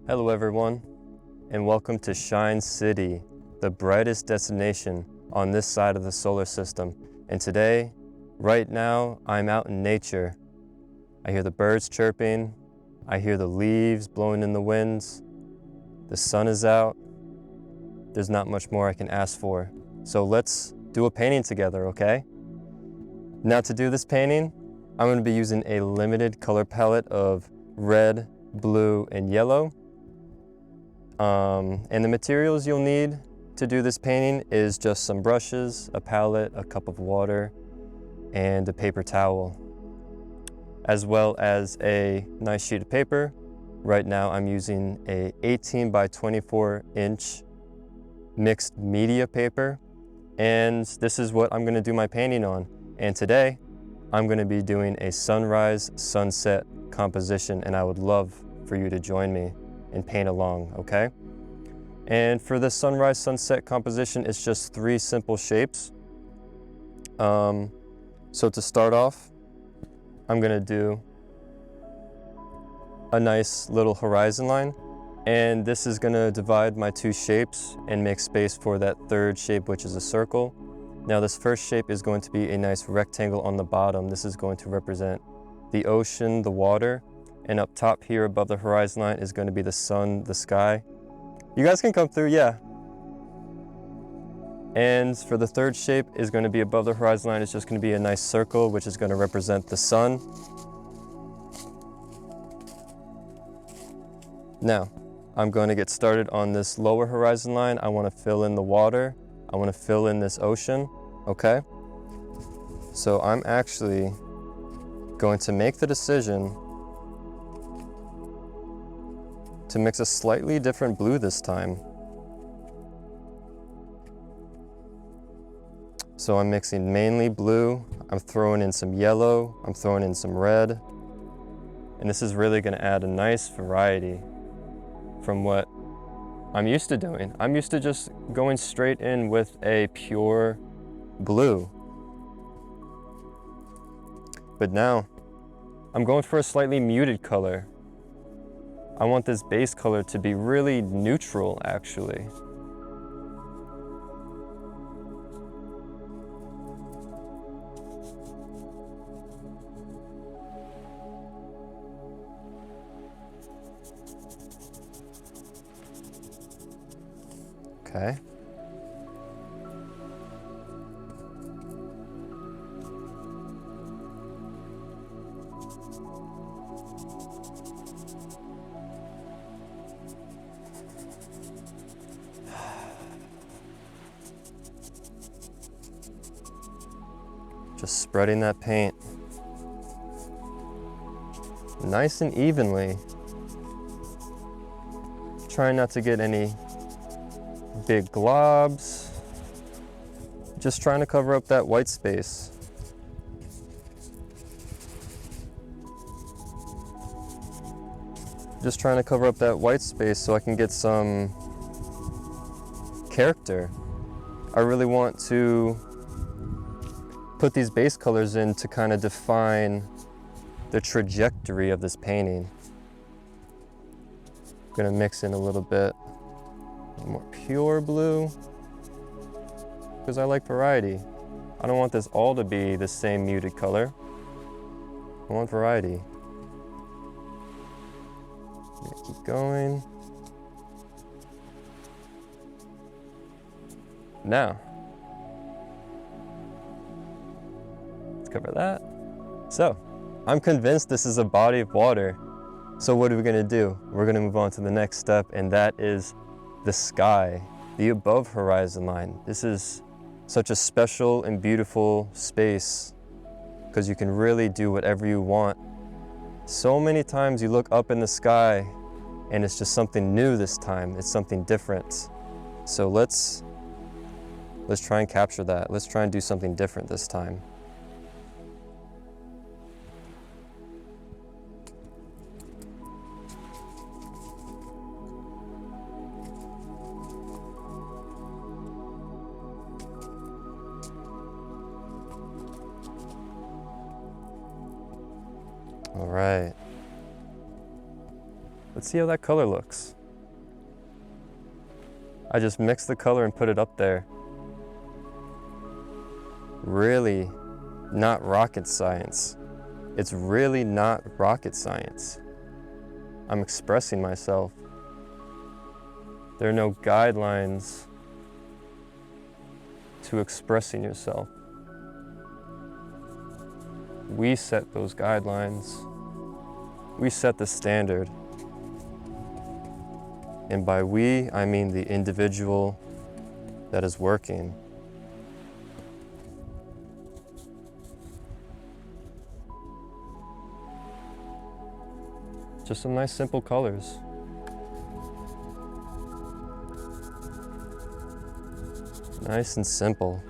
Hello everyone, and welcome to Shine City, the brightest destination on this side of the solar system. And today, right now, I'm out in nature. I hear the birds chirping, I hear the leaves blowing in the winds, the sun is out. There's not much more I can ask for. So let's do a painting together, okay? Now to do this painting, I'm going to be using a limited color palette of red, blue, and yellow. And the materials you'll need to do this painting is just some brushes, a palette, a cup of water, and a paper towel, as well as a nice sheet of paper. Right now I'm using a 18 by 24 inch mixed media paper, and this is what I'm going to do my painting on. And today I'm going to be doing a sunrise sunset composition, and I would love for you to join me and paint along, okay? And for the sunrise sunset composition, it's just 3 simple shapes. So to start off, I'm gonna do a nice little horizon line, and this is gonna divide my 2 shapes and make space for that 3rd shape, which is a circle. Now this first shape is going to be a nice rectangle on the bottom. This is going to represent the ocean, the water, and up top here above the horizon line is going to be the sun, the sky. You guys can come through, yeah. And for the 3rd shape is going to be above the horizon line. It's just going to be a nice circle, which is going to represent the sun. Now, I'm going to get started on this lower horizon line. I want to fill in the water. I want to fill in this ocean, okay? So I'm actually going to make the decision to mix a slightly different blue this time. So I'm mixing mainly blue, I'm throwing in some yellow, I'm throwing in some red, and this is really going to add a nice variety from what I'm used to doing. I'm used to just going straight in with a pure blue. But now, I'm going for a slightly muted color. I want this base color to be really neutral, actually. Okay. Just spreading that paint nice and evenly. Trying not to get any big globs. Just trying to cover up that white space. Just trying to cover up that white space so I can get some character. I really want to put these base colors in to kind of define the trajectory of this painting. I'm gonna mix in a little bit more pure blue because I like variety. I don't want this all to be the same muted color. I want variety. Keep going. Now, cover that. So, I'm convinced this is a body of water. So what are we gonna do? We're gonna move on to the next step, and that is the sky, the above horizon line. This is such a special and beautiful space because you can really do whatever you want. So many times you look up in the sky and it's just something new this time. It's something different. So let's try and capture that. Let's try and do something different this time. All right. Let's see how that color looks. I just mix the color and put it up there. Really not rocket science. It's really not rocket science. I'm expressing myself. There are no guidelines to expressing yourself. We set those guidelines. We set the standard. And by we, I mean the individual that is working. Just some nice simple colors. Nice and simple.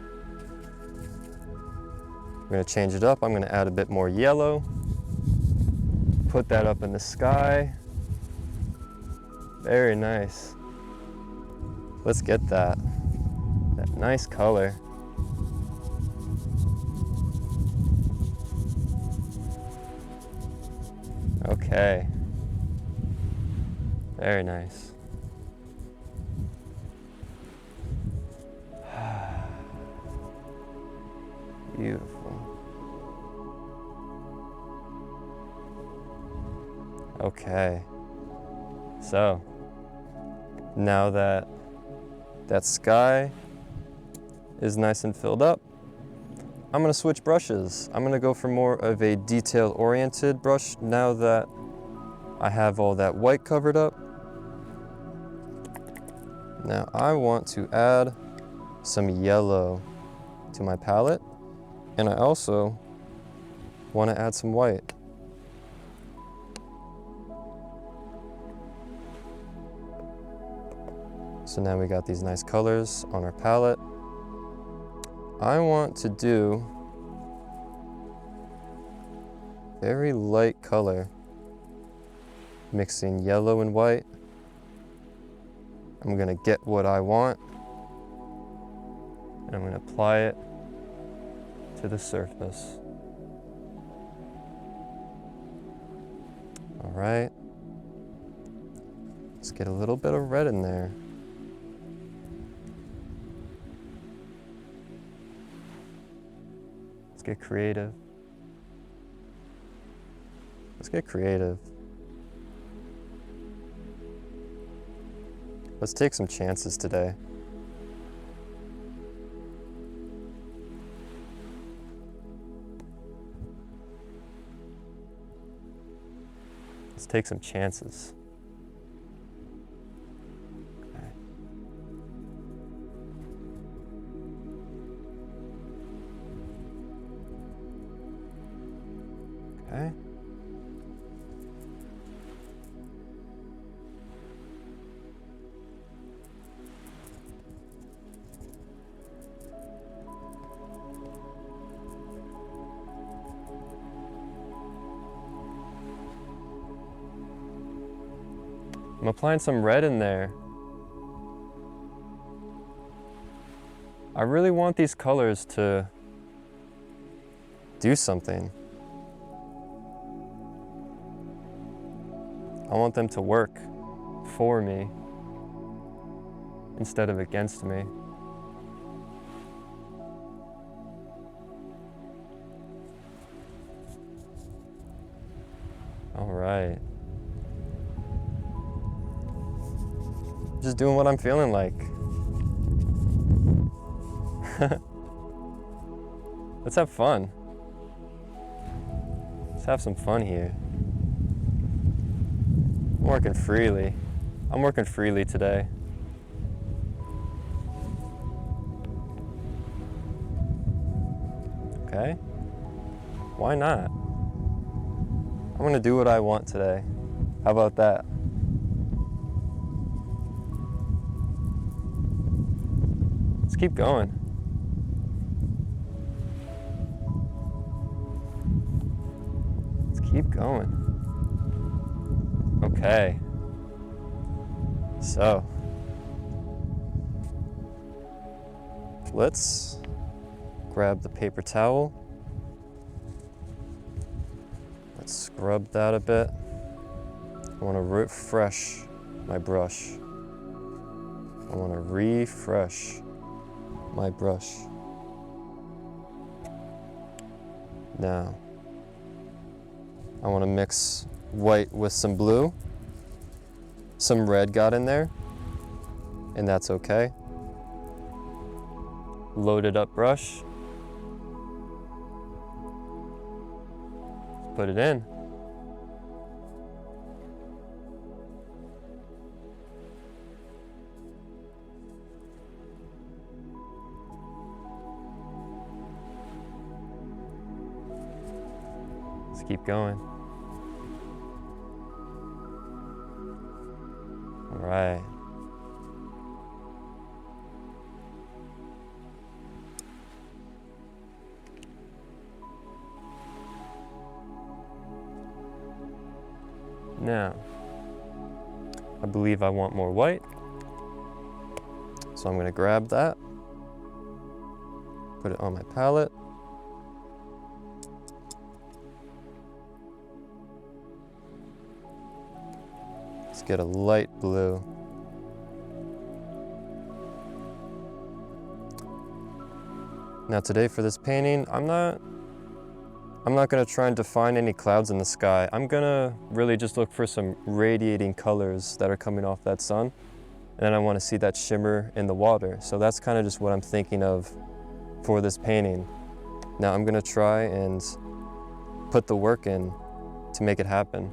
We're gonna change it up. I'm gonna add a bit more yellow. Put that up in the sky. Very nice. Let's get that nice color. Okay. Very nice. Beautiful. Okay. So, now that that sky is nice and filled up, I'm gonna switch brushes. I'm gonna go for more of a detail-oriented brush now that I have all that white covered up. Now I want to add some yellow to my palette, and I also want to add some white. So now we got these nice colors on our palette. I want to do very light color, mixing yellow and white. I'm gonna get what I want, and I'm gonna apply it to the surface. All right, let's get a little bit of red in there. Let's get creative. Let's get creative. Let's take some chances today. Let's take some chances. Okay. I'm applying some red in there. I really want these colors to do something. I want them to work for me instead of against me. All right. Just doing what I'm feeling like. Let's have fun. Let's have some fun here. I'm working freely. I'm working freely today. Okay? Why not? I'm gonna do what I want today. How about that? Let's keep going. Let's keep going. Okay. So, let's grab the paper towel. Let's scrub that a bit. I want to refresh my brush. I want to refresh my brush. Now, I want to mix white with some blue. Some red got in there, and that's okay. Loaded up brush. Put it in. Let's keep going. All right. Now, I believe I want more white, so I'm going to grab that, put it on my palette. Let's get a light blue. Now today for this painting, I'm not gonna try and define any clouds in the sky. I'm gonna really just look for some radiating colors that are coming off that sun. And then I wanna see that shimmer in the water. So that's kind of just what I'm thinking of for this painting. Now I'm gonna try and put the work in to make it happen.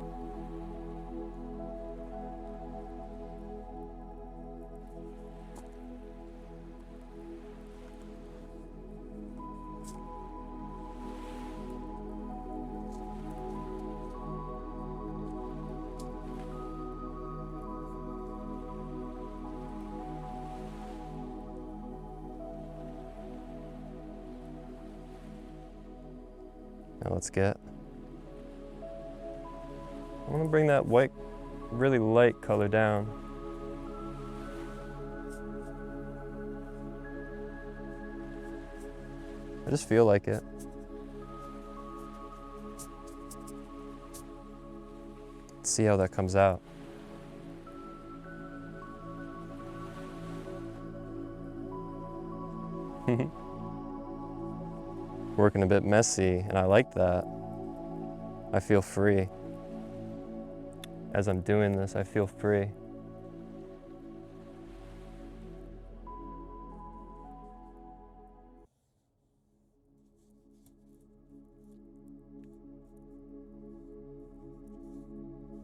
Now let's get, I want to bring that white, really light color down. I just feel like it. Let's see how that comes out. Working a bit messy, and I like that. I feel free. As I'm doing this, I feel free.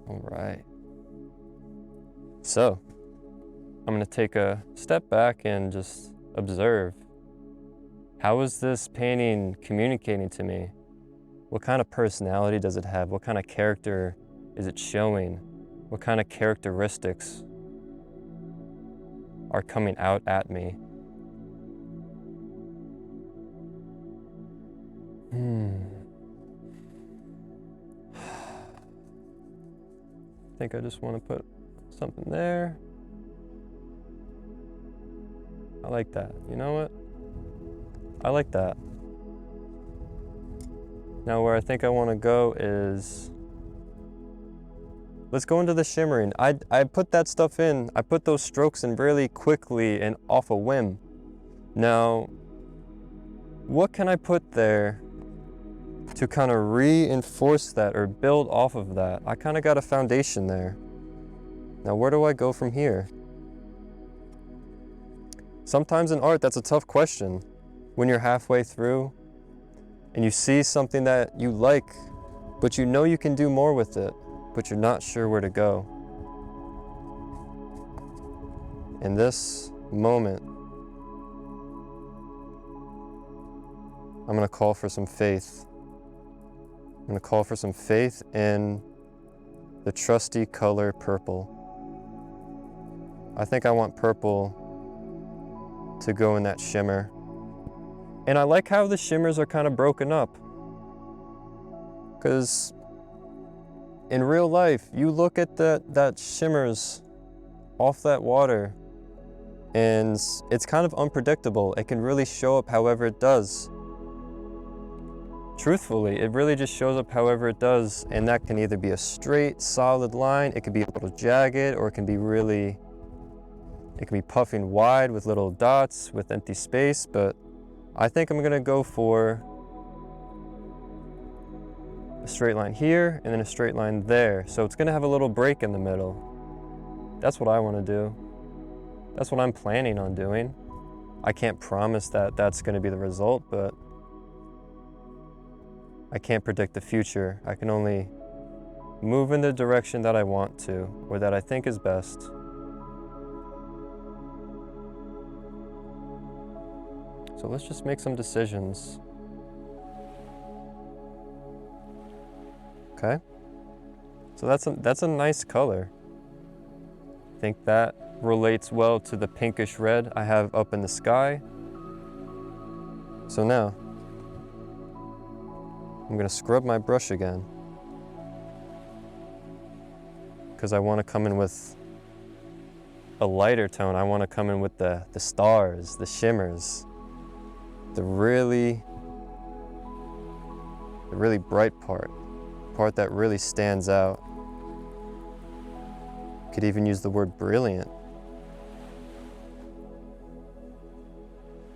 All right. So, I'm gonna take a step back and just observe. How is this painting communicating to me? What kind of personality does it have? What kind of character is it showing? What kind of characteristics are coming out at me? I think I just want to put something there. I like that. You know what? I like that. Now where I think I want to go is, let's go into the shimmering. I put that stuff in, I put those strokes in really quickly and off a whim. Now, what can I put there to kind of reinforce that or build off of that? I kind of got a foundation there. Now where do I go from here? Sometimes in art, that's a tough question. When you're halfway through and you see something that you like, but you know you can do more with it, but you're not sure where to go. In this moment, I'm gonna call for some faith. I'm gonna call for some faith in the trusty color purple. I think I want purple to go in that shimmer. And I like how the shimmers are kind of broken up. Because in real life, you look at that shimmers off that water and it's kind of unpredictable. It can really show up however it does. Truthfully, it really just shows up however it does, and that can either be a straight, solid line, it could be a little jagged, or it can be It can be puffing wide with little dots with empty space, but I think I'm gonna go for a straight line here and then a straight line there. So it's gonna have a little break in the middle. That's what I wanna do. That's what I'm planning on doing. I can't promise that that's gonna be the result, but I can't predict the future. I can only move in the direction that I want to, or that I think is best. So let's just make some decisions. Okay, so that's a nice color. I think that relates well to the pinkish red I have up in the sky. So now, I'm gonna scrub my brush again, because I wanna come in with a lighter tone. I wanna come in with the stars, the shimmers, the really bright part that really stands out. Could even use the word brilliant.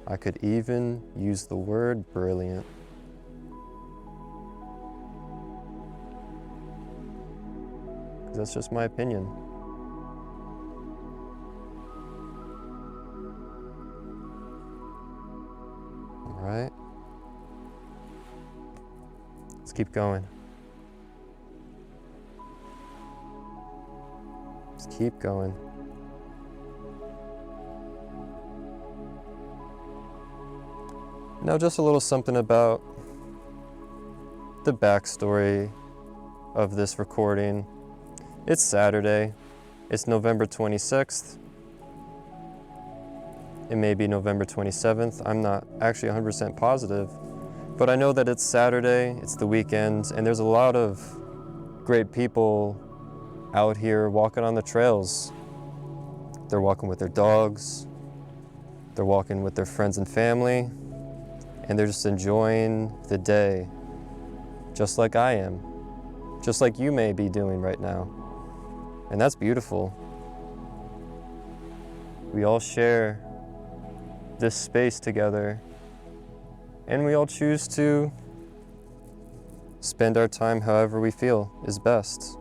I could even use the word brilliant. Because that's just my opinion. All right. Let's keep going. Let's keep going. Now just a little something about the backstory of this recording. It's Saturday. It's November 26th. It may be November 27th. I'm not actually 100% positive, but I know that it's Saturday, it's the weekend, and there's a lot of great people out here walking on the trails. They're walking with their dogs, they're walking with their friends and family, and they're just enjoying the day, just like I am, just like you may be doing right now. And that's beautiful. We all share this space together, and we all choose to spend our time however we feel is best.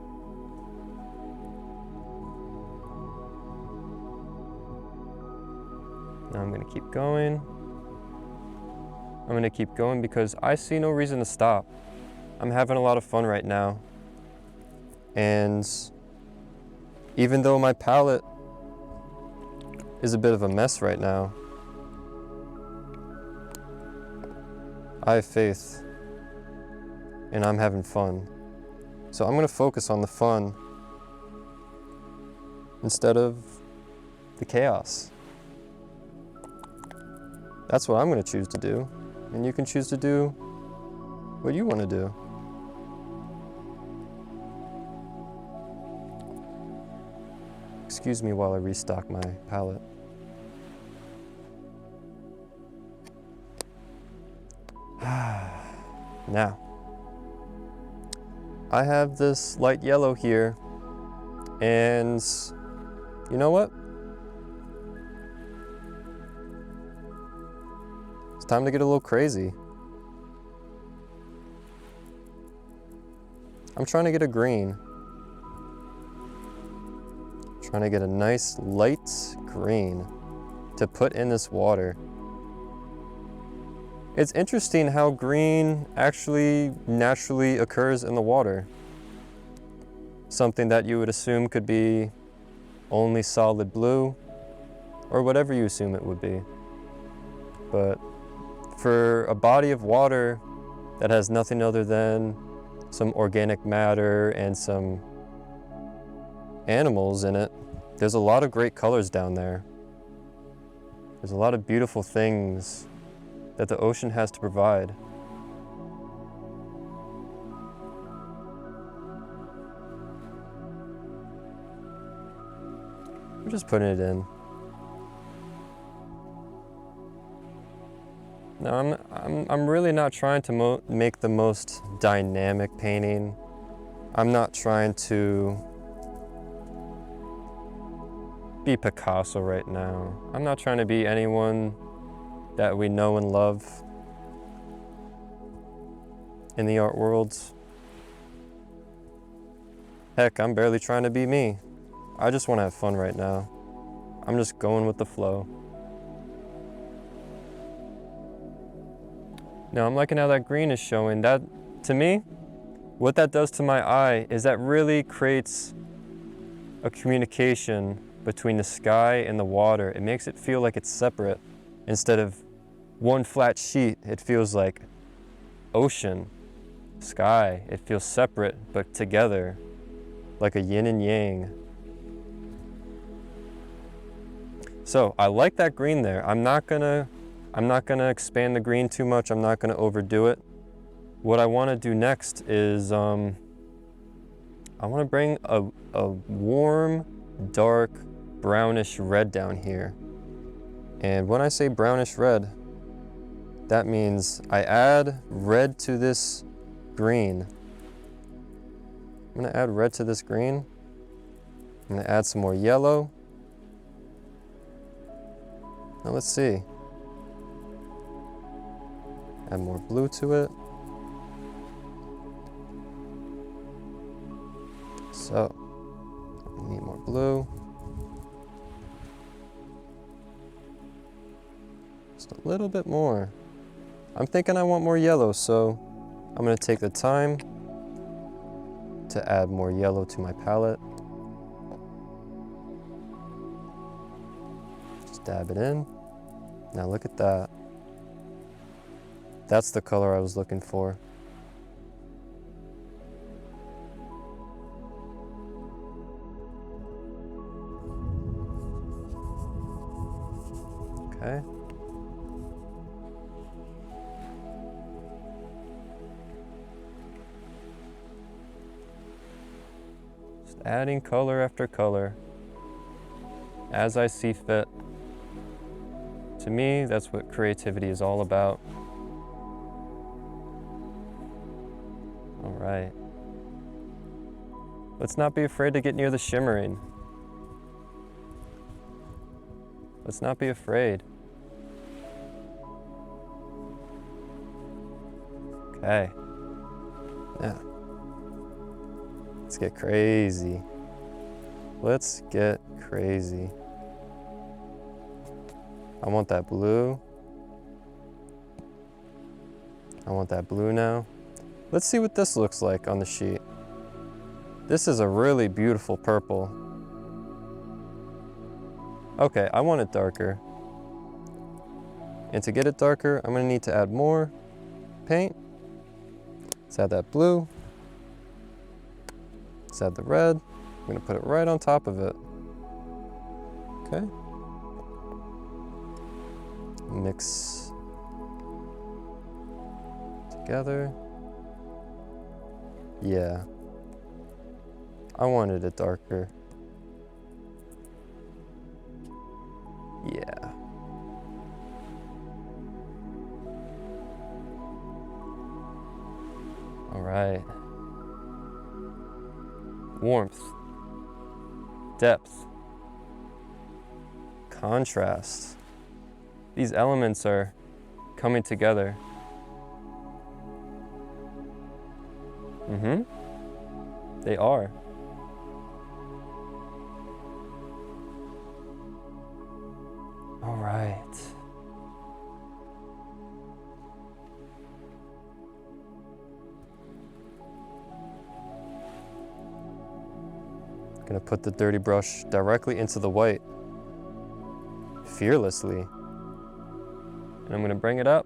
Now I'm gonna keep going. I'm gonna keep going because I see no reason to stop. I'm having a lot of fun right now. And even though my palette is a bit of a mess right now, I have faith and I'm having fun. So I'm gonna focus on the fun instead of the chaos. That's what I'm gonna choose to do. And you can choose to do what you want to do. Excuse me while I restock my palette. Now, I have this light yellow here, and you know what? It's time to get a little crazy. I'm trying to get a green. Trying to get a nice light green to put in this water. It's interesting how green actually naturally occurs in the water. Something that you would assume could be only solid blue, or whatever you assume it would be. But for a body of water that has nothing other than some organic matter and some animals in it, there's a lot of great colors down there. There's a lot of beautiful things that the ocean has to provide. I'm just putting it in. No, I'm really not trying to make the most dynamic painting. I'm not trying to be Picasso right now. I'm not trying to be anyone that we know and love in the art world. Heck, I'm barely trying to be me. I just want to have fun right now. I'm just going with the flow. Now I'm liking how that green is showing. That, to me, what that does to my eye is that really creates a communication between the sky and the water. It makes it feel like it's separate. Instead of one flat sheet, it feels like ocean, sky. It feels separate, but together, like a yin and yang. So I like that green there. I'm not gonna expand the green too much. I'm not gonna overdo it. What I wanna do next is, I wanna bring a warm, dark, brownish red down here. And when I say brownish red, that means I add red to this green. I'm gonna add red to this green. I'm gonna add some more yellow. Now let's see. Add more blue to it. So, we need more blue. Just a little bit more. I'm thinking I want more yellow, so I'm gonna take the time to add more yellow to my palette. Just dab it in. Now look at that. That's the color I was looking for. Okay. Just adding color after color as I see fit. To me, that's what creativity is all about. All right. Let's not be afraid to get near the shimmering. Let's not be afraid. Okay. Now, let's get crazy. Let's get crazy. I want that blue. I want that blue now. Let's see what this looks like on the sheet. This is a really beautiful purple. Okay, I want it darker. And to get it darker, I'm gonna need to add more paint. Let's add that blue. Let's add the red. I'm gonna put it right on top of it. Okay. Mix together. Yeah. I wanted it darker. Yeah. All right. Warmth, depth, contrast. These elements are coming together. They are. All right. I'm gonna put the dirty brush directly into the white, fearlessly. And I'm gonna bring it up.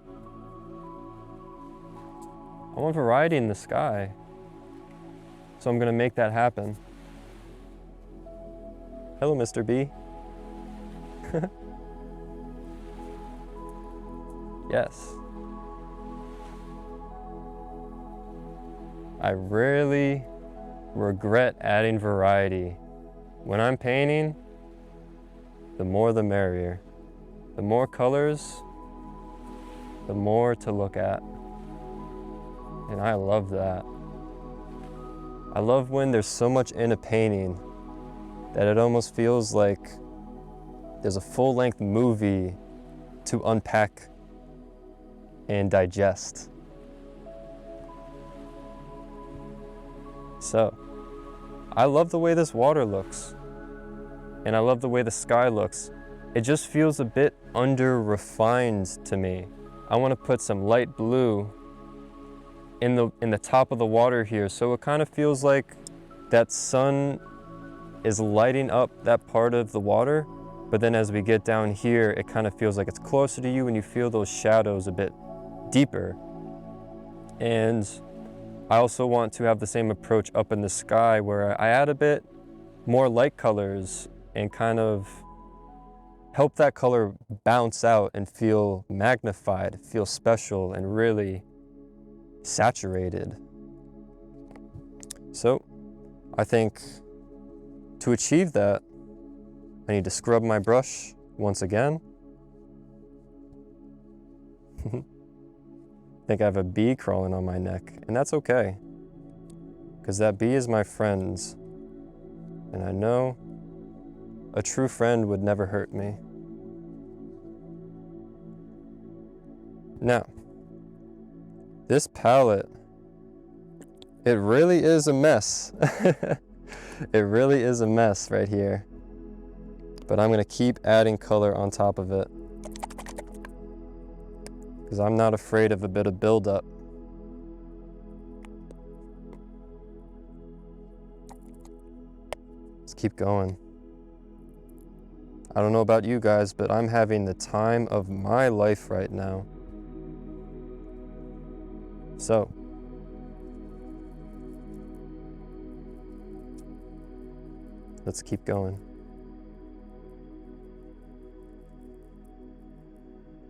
I want variety in the sky, so I'm gonna make that happen. Hello, Mr. B. Yes. I rarely regret adding variety. When I'm painting, the more the merrier. The more colors, the more to look at. And I love that. I love when there's so much in a painting that it almost feels like There's a full-length movie to unpack and digest. So, I love the way this water looks, and I love the way the sky looks. It just feels a bit under-refined to me. I want to put some light blue in the top of the water here, so it kind of feels like that sun is lighting up that part of the water, but then as we get down here, it kind of feels like it's closer to you and you feel those shadows a bit deeper. And I also want to have the same approach up in the sky where I add a bit more light colors and kind of help that color bounce out and feel magnified, feel special, and really saturated. So I think to achieve that, I need to scrub my brush once again. I think I have a bee crawling on my neck, and that's okay, because that bee is my friend, and I know a true friend would never hurt me. Now, this palette, it really is a mess. It really is a mess right here. But I'm gonna keep adding color on top of it, because I'm not afraid of a bit of buildup. Let's keep going. I don't know about you guys, but I'm having the time of my life right now. So, let's keep going.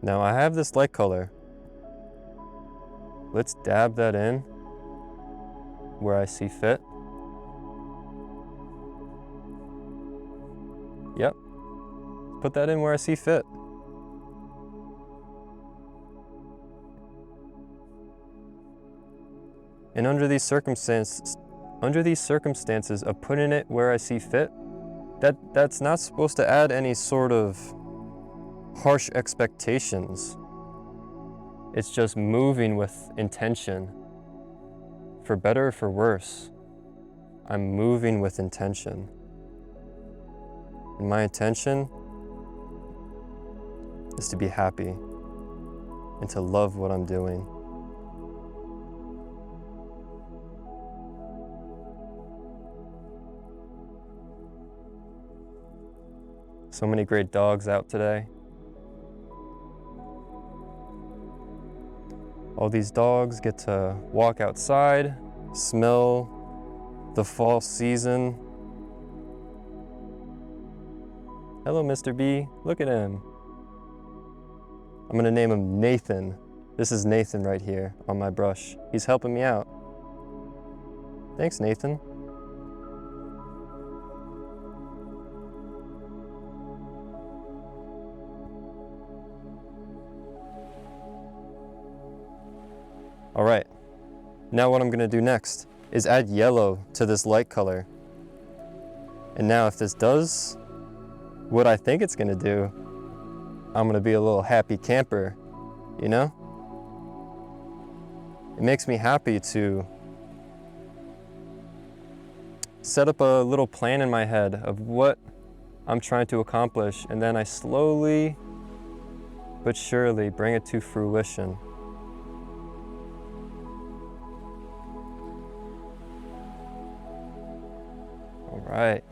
Now I have this light color. Let's dab that in where I see fit. Yep, put that in where I see fit. And under these circumstances of putting it where I see fit, that's not supposed to add any sort of harsh expectations. It's just moving with intention. For better or for worse, I'm moving with intention. And my intention is to be happy and to love what I'm doing. So many great dogs out today. All these dogs get to walk outside, smell the fall season. Hello, Mr. B. Look at him. I'm gonna name him Nathan. This is Nathan right here on my brush. He's helping me out. Thanks, Nathan. All right, now what I'm gonna do next is add yellow to this light color. And now if this does what I think it's gonna do, I'm gonna be a little happy camper, you know? It makes me happy to set up a little plan in my head of what I'm trying to accomplish, and then I slowly but surely bring it to fruition. Right.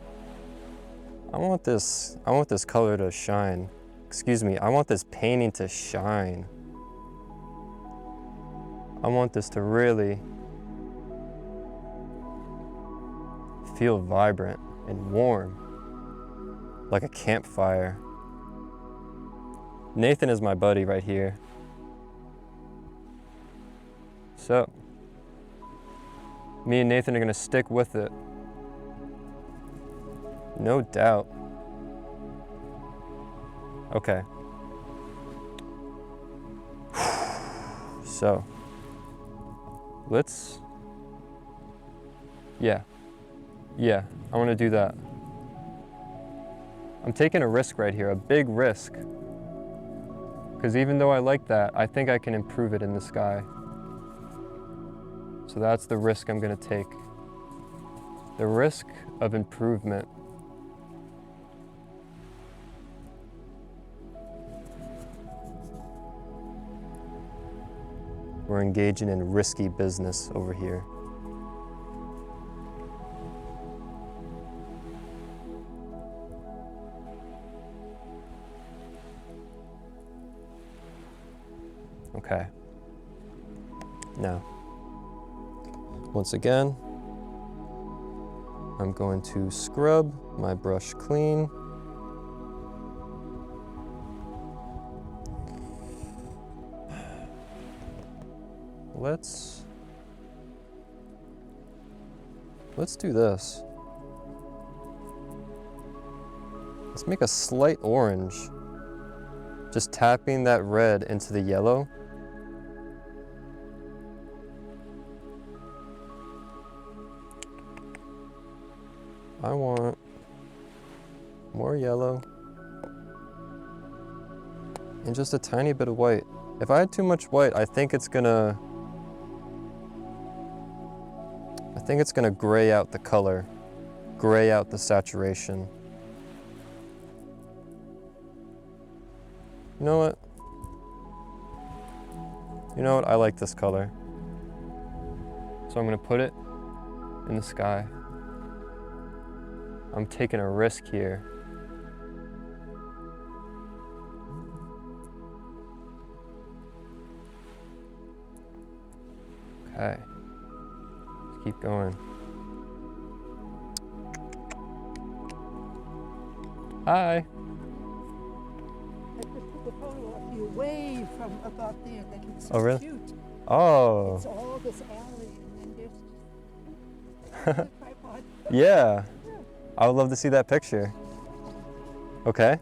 I want this color to shine. Excuse me, I want this painting to shine. I want this to really feel vibrant and warm, like a campfire. Nathan is my buddy right here. So, me and Nathan are gonna stick with it. No doubt. Okay. So, let's, yeah, I want to do that. I'm taking a risk right here, a big risk. Because even though I like that, I think I can improve it in the sky. So that's the risk I'm gonna take. The risk of improvement. We're engaging in risky business over here. Okay. Now, once again, I'm going to scrub my brush clean. Let's do this. Let's make a slight orange. Just tapping that red into the yellow. I want more yellow and just a tiny bit of white. If I had too much white, I think it's gonna gray out the color, gray out the saturation. You know what? You know what? I like this color. So I'm gonna put it in the sky. I'm taking a risk here. Okay, let's keep going. Hi. I just took a photo of you way from above there. That looks so really? cute. Oh. It's all this alley, and then there's the tripod. Yeah. I would love to see that picture. Okay.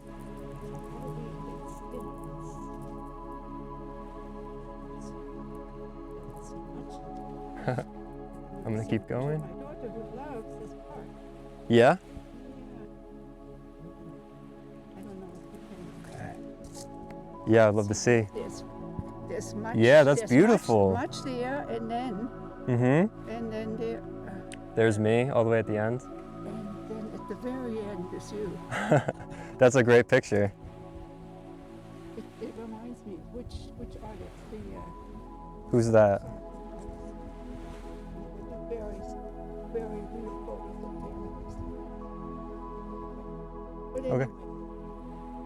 I'm gonna keep going. My daughter who loves this park. Yeah? I don't know if you can. Okay. Yeah, I'd love to see. There's much. Yeah, that's there's beautiful. Much there, and then. Mm-hmm. And then there. There's me all the way at the end. And then at the very end is you. That's a great picture. It reminds me which artist the. Who's that? Very real photos of families. But Okay. anyway,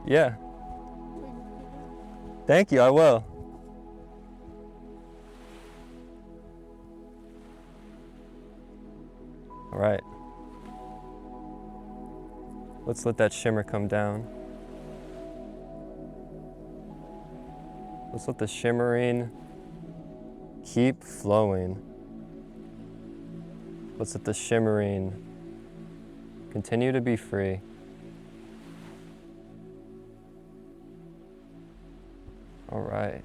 Yeah. Thank you, I will. All right. Let's let that shimmer come down. Let's let the shimmering keep flowing. Let's let the shimmering continue to be free. All right.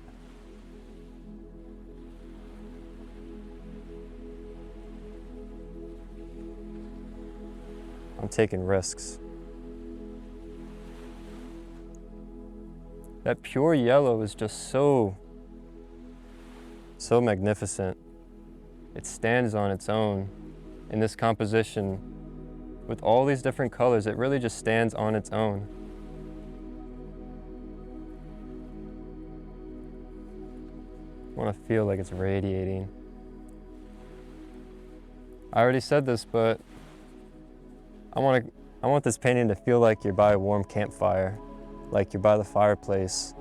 I'm taking risks. That pure yellow is just so magnificent. It stands on its own in this composition. With all these different colors, it really just stands on its own. I want to feel like it's radiating. I already said this, but I want this painting to feel like you're by a warm campfire, like you're by the fireplace.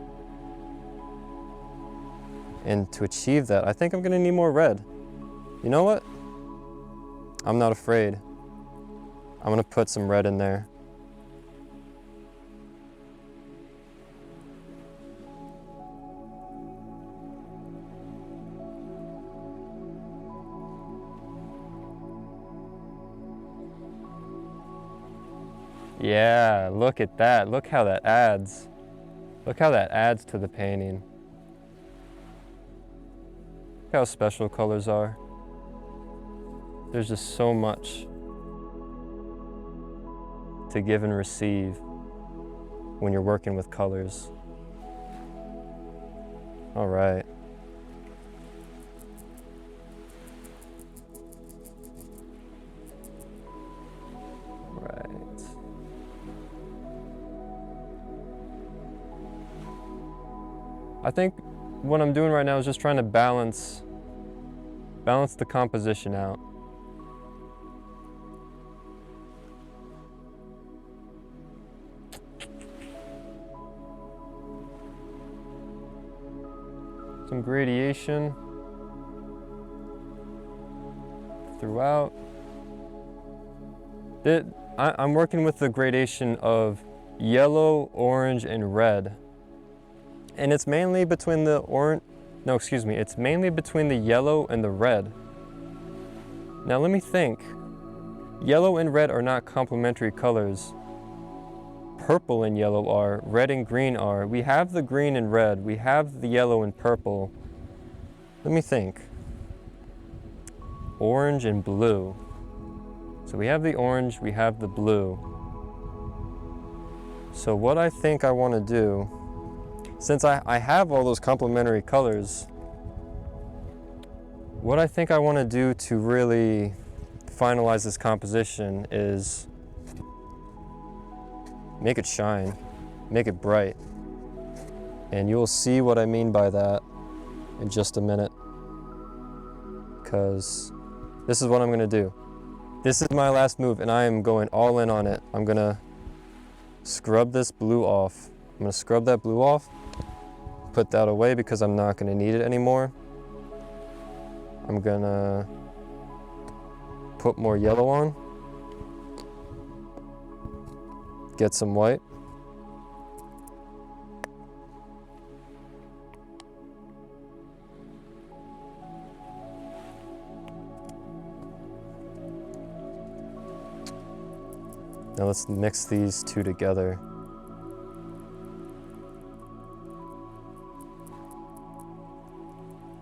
And to achieve that, I think I'm gonna need more red. You know what? I'm not afraid. I'm gonna put some red in there. Yeah, look at that. Look how that adds. Look how that adds to the painting. Look how special colors are. There's just so much to give and receive when you're working with colors. All right. I think what I'm doing right now is just trying to balance the composition out. Some gradation throughout. I'm working with the gradation of yellow, orange, and red. And it's mainly between the it's mainly between the yellow and the red. Now let me think. Yellow and red are not complementary colors. Purple and yellow are, red and green are. We have the green and red, we have the yellow and purple. Let me think. Orange and blue. So we have the orange, we have the blue. So what I think I want to do, since I have all those complementary colors, what I think I want to do to really finalize this composition is make it shine, make it bright. And you'll see what I mean by that in just a minute, because this is what I'm gonna do. This is my last move and I am going all in on it. I'm gonna scrub this blue off. I'm gonna scrub that blue off, put that away because I'm not gonna need it anymore. I'm gonna put more yellow on, get some white. Now let's mix these two together.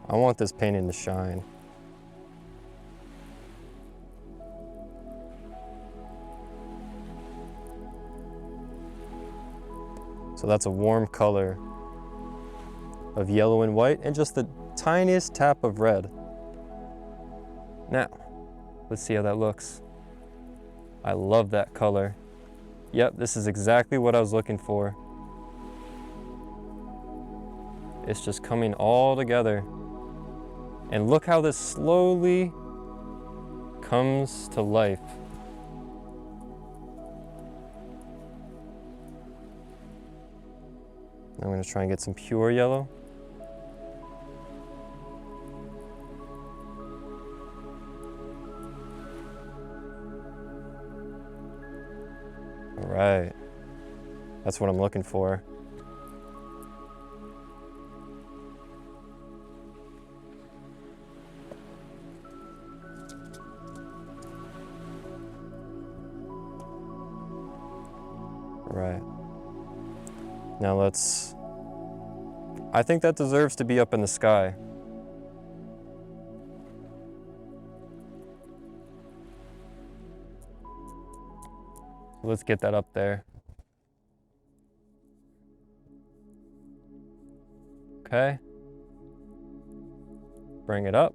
I want this painting to shine. So that's a warm color of yellow and white and just the tiniest tap of red. Now, let's see how that looks. I love that color. Yep, this is exactly what I was looking for. It's just coming all together. And look how this slowly comes to life. I'm going to try and get some pure yellow. All right, that's what I'm looking for. All right, now I think that deserves to be up in the sky. Let's get that up there. Okay. Bring it up.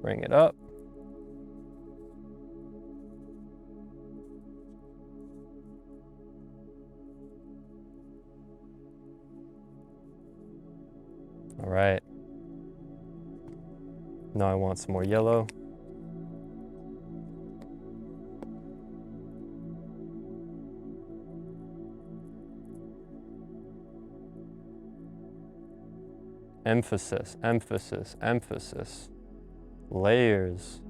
Bring it up. All right. Now I want some more yellow. Emphasis, emphasis, emphasis. Layers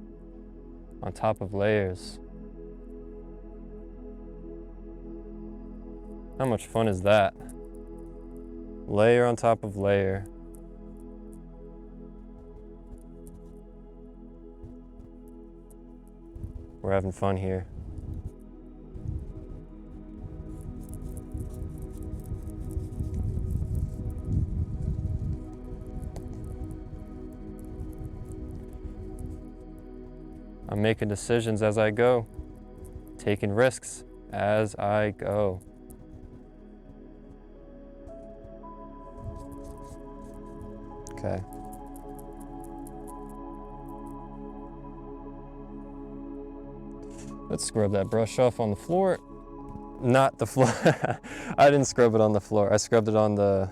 on top of layers. How much fun is that? Layer on top of layer. We're having fun here. I'm making decisions as I go, taking risks as I go. Okay. Let's scrub that brush off on the floor. Not the floor. I didn't scrub it on the floor. I scrubbed it on the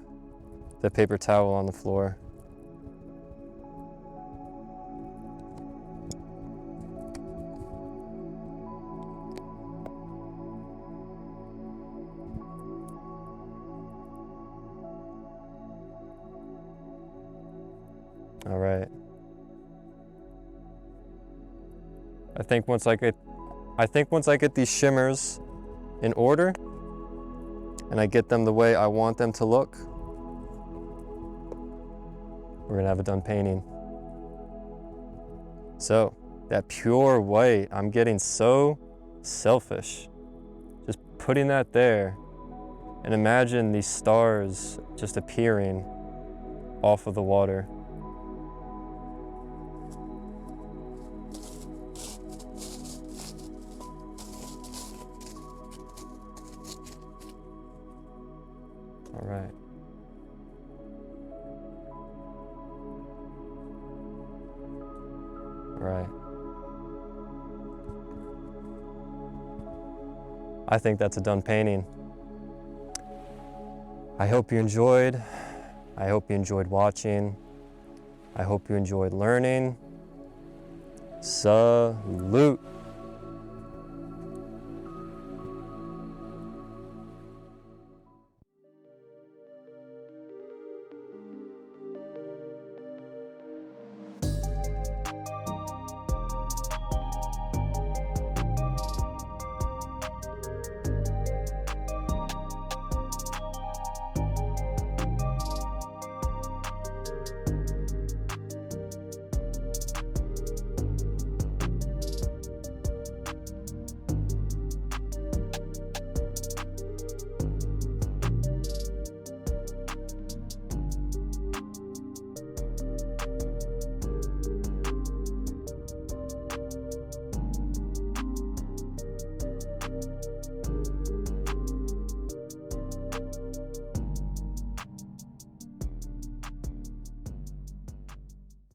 paper towel on the floor. All right. I think once I get these shimmers in order and I get them the way I want them to look, we're gonna have a done painting. So that pure white, I'm getting so selfish. Just putting that there, and imagine these stars just appearing off of the water. All right. Right. I think that's a done painting. I hope you enjoyed. I hope you enjoyed watching. I hope you enjoyed learning. Salute.